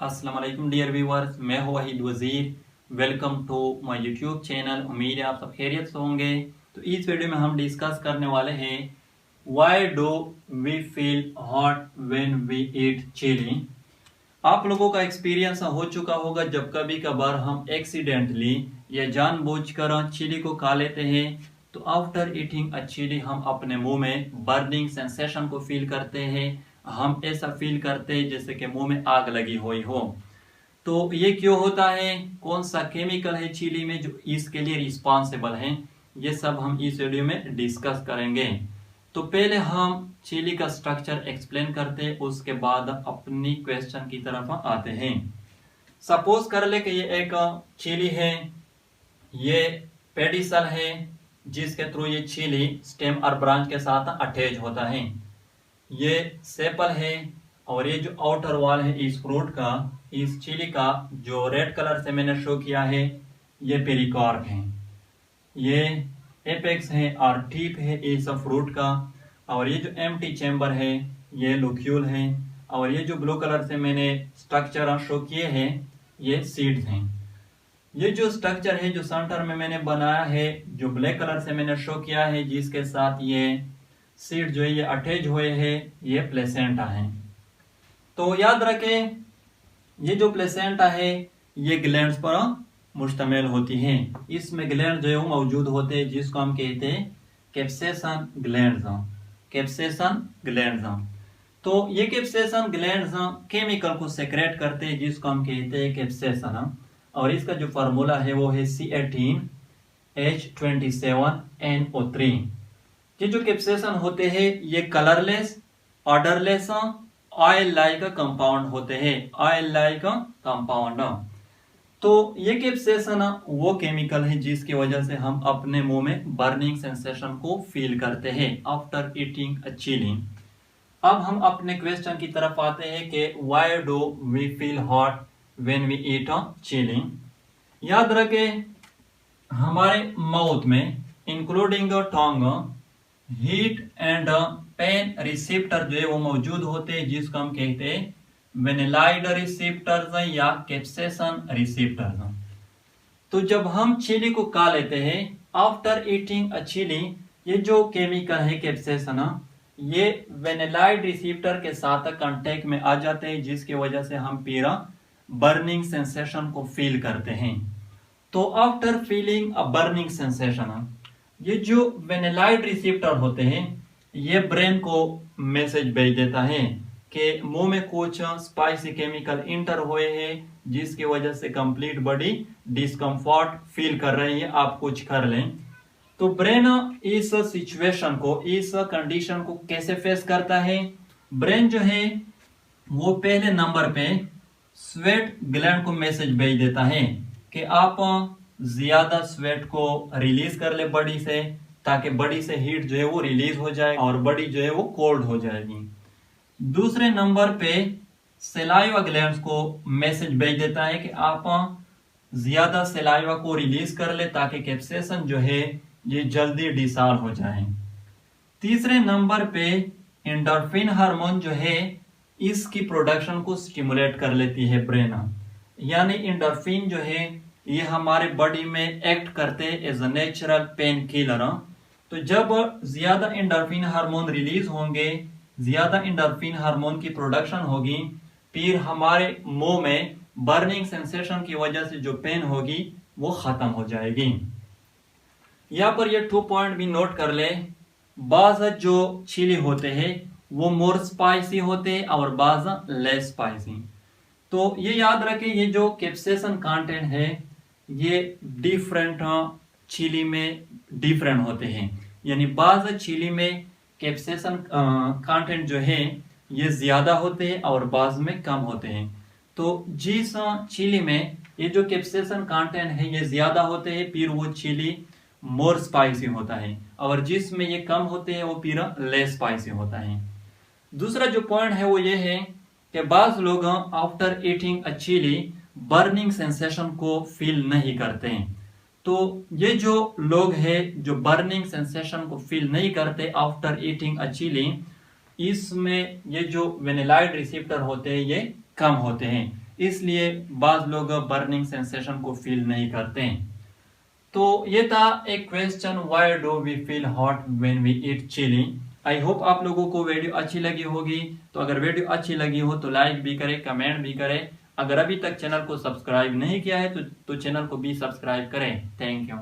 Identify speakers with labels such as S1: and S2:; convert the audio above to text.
S1: अस्सलाम वालेकुम dear viewers, मैं हूं Waheed Wazir. Welcome to my YouTube channel. उम्मीद है आप सब खैरियत से होंगे। तो इस वीडियो में हम डिस्कस करने वाले हैं why do we feel hot when we eat chilli. आप लोगों का एक्सपीरियंस हो चुका होगा, जब कभी कभार हम एक्सीडेंटली या जानबूझकर चिली को खा लेते हैं तो आफ्टर ईटिंग अ चिली हम अपने मुंह में बर्निंग सेंसेशन को फील करते हैं। हम ऐसा फील करते हैं जैसे कि मुंह में आग लगी हुई हो। तो ये क्यों होता है, कौन सा केमिकल है चिली में जो इसके लिए रिस्पॉन्सिबल है, ये सब हम इस वीडियो में डिस्कस करेंगे। तो पहले हम चिली का स्ट्रक्चर एक्सप्लेन करते हैं, उसके बाद अपनी क्वेश्चन की तरफ आते हैं। सपोज कर ले कि ये एक चिली है, ये पेडिसल है जिसके थ्रू ये चिली स्टेम और ब्रांच के साथ अटैच होता है। ये सेपल है और ये जो आउटर वॉल है इस फ्रूट का, इस चिली का, जो रेड कलर से मैंने शो किया है, ये पेरिकार्प है। ये एपेक्स है और टिप है इस फ्रूट का। और ये जो एम्प्टी चेम्बर है ये लोक्यूल है। और ये जो ब्लू कलर से मैंने स्ट्रक्चर शो किए हैं ये सीड्स हैं। ये जो स्ट्रक्चर है जो सेंटर में मैंने बनाया है, जो ब्लैक कलर से मैंने शो किया है, जिसके साथ ये सीड जो है ये अटैच हुए हैं, ये प्लेसेंटा है। तो याद रखें ये जो प्लेसेंटा है ये ग्लैंड्स पर मुश्तमिल होती है। इसमें ग्लैंड जो है वो मौजूद होते हैं जिसको हम कहते हैं कैप्सेशन ग्लैंड्स। कैप्सेशन ग्लैंड्स। तो ये कैप्सेशन ग्लैंड्स केमिकल को सेक्रेट करते हैं जिसको हम कहते हैं कैप्सेशन। और इसका जो फार्मूला है वो है C18H27NO3। ये जो कैप्सेशन होते हैं ये colourless, odourless, oil like compound होते हैं। Oil like compound. तो ये कैप्सेशन वो केमिकल है जिसकी वजह से हम अपने मुंह में बर्निंग सेंसेशन को फील करते हैं आफ्टर ईटिंग अ चिली। अब हम अपने क्वेश्चन की तरफ आते हैं कि why do we feel hot when we eat a chilli. याद रखें हमारे माउथ में including tongue heat and pain receptor जो है वो मौजूद होते हैं जिसको हम कहते हैं वेनिलाइड रिसेप्टर्स या कैप्सेशन रिसेप्टर्स। तो जब हम चिली को खा लेते हैं आफ्टर ईटिंग अ चिली, ये जो केमिकल है कैप्सेशन ये वेनिलाइड रिसेप्टर के साथ कांटेक्ट में आ जाते हैं जिसकी वजह से हम पीरा बर्निंग सेंसेशन को फील करते हैं। तो आफ्टर फीलिंग अ बर्निंग सेंसेशन, ये जो वेनिलाइड रिसेप्टर होते हैं ये ब्रेन को मैसेज भेज देता है कि मुंह में कुछ स्पाइसी केमिकल इंटर हुए हैं जिसकी वजह से कंप्लीट बॉडी डिस्कम्फर्ट फील कर रही है, आप कुछ कर लें। तो ब्रेन इस सिचुएशन को, इस कंडीशन को कैसे फेस करता है, ब्रेन जो है वो पहले नंबर पे स्वेट ग्लैंड को मैसेज भेज देता है कि आप ज्यादा स्वेट को रिलीज कर ले बॉडी से, ताकि बॉडी से हीट जो है वो रिलीज हो जाए और बॉडी जो है वो कोल्ड हो जाएगी। दूसरे नंबर पे सलाइवा ग्लैंड्स को मैसेज भेज देता है कि आप ज्यादा सलाइवा को रिलीज कर ले ताकि कैप्सेशन जो है ये जल्दी डिसॉल्व हो जाए। तीसरे नंबर पे एंडोर्फिन हार्मोन जो है इसकी प्रोडक्शन को स्टिमुलेट कर लेती है ब्रेन। यानी एंडोर्फिन जो है ये हमारे बॉडी में एक्ट करते हैं as a natural pain killer. तो जब ज्यादा एंडोर्फिन हार्मोन रिलीज होंगे, ज्यादा एंडोर्फिन हार्मोन की प्रोडक्शन होगी, फिर हमारे मुंह में बर्निंग सेंसेशन की वजह से जो पेन होगी वो खत्म हो जाएगी। यहाँ पर ये 2 पॉइंट भी नोट कर ले, बाज जो चिली होते हैं वो मोर स्पाइसी होते हैं और बाज लेस स्पाइसी। तो ये याद रखें ये जो कैप्सेशन कंटेंट है ये डिफरेंट चिली में डिफरेंट होते हैं। यानी बाज चिली में कैप्सेशन कंटेंट जो है ये ज्यादा होते हैं और बाज में कम होते हैं। तो जिस चिली में ये जो कैप्सेशन कंटेंट है ये ज्यादा होते हैं फिर वो चिली मोर स्पाइसी होता है, और जिसमें ये कम होते हैं वो फिर लेस स्पाइसी होता है। दूसरा जो पॉइंट है वो ये है कि बाज लोग after eating a chilli burning sensation को फील नहीं करते हैं। तो ये जो लोग हैं जो बर्निंग सेंसेशन को फील नहीं करते आफ्टर ईटिंग अ चिली, इसमें ये जो वेनिलाइड रिसेप्टर होते हैं ये कम होते हैं। इसलिए बाज लोग बर्निंग सेंसेशन को फील नहीं करते हैं। तो ये था एक question, why do we feel hot when we eat chilli. I hope आप लोगों को वीडियो अच्छी लगी होगी। तो अगर वीडियो अच्छी लगी हो तो लाइक भी करें, कमेंट भी करें। अगर अभी तक चैनल को सब्सक्राइब नहीं किया है तो चैनल को भी सब्सक्राइब करें। Thank you.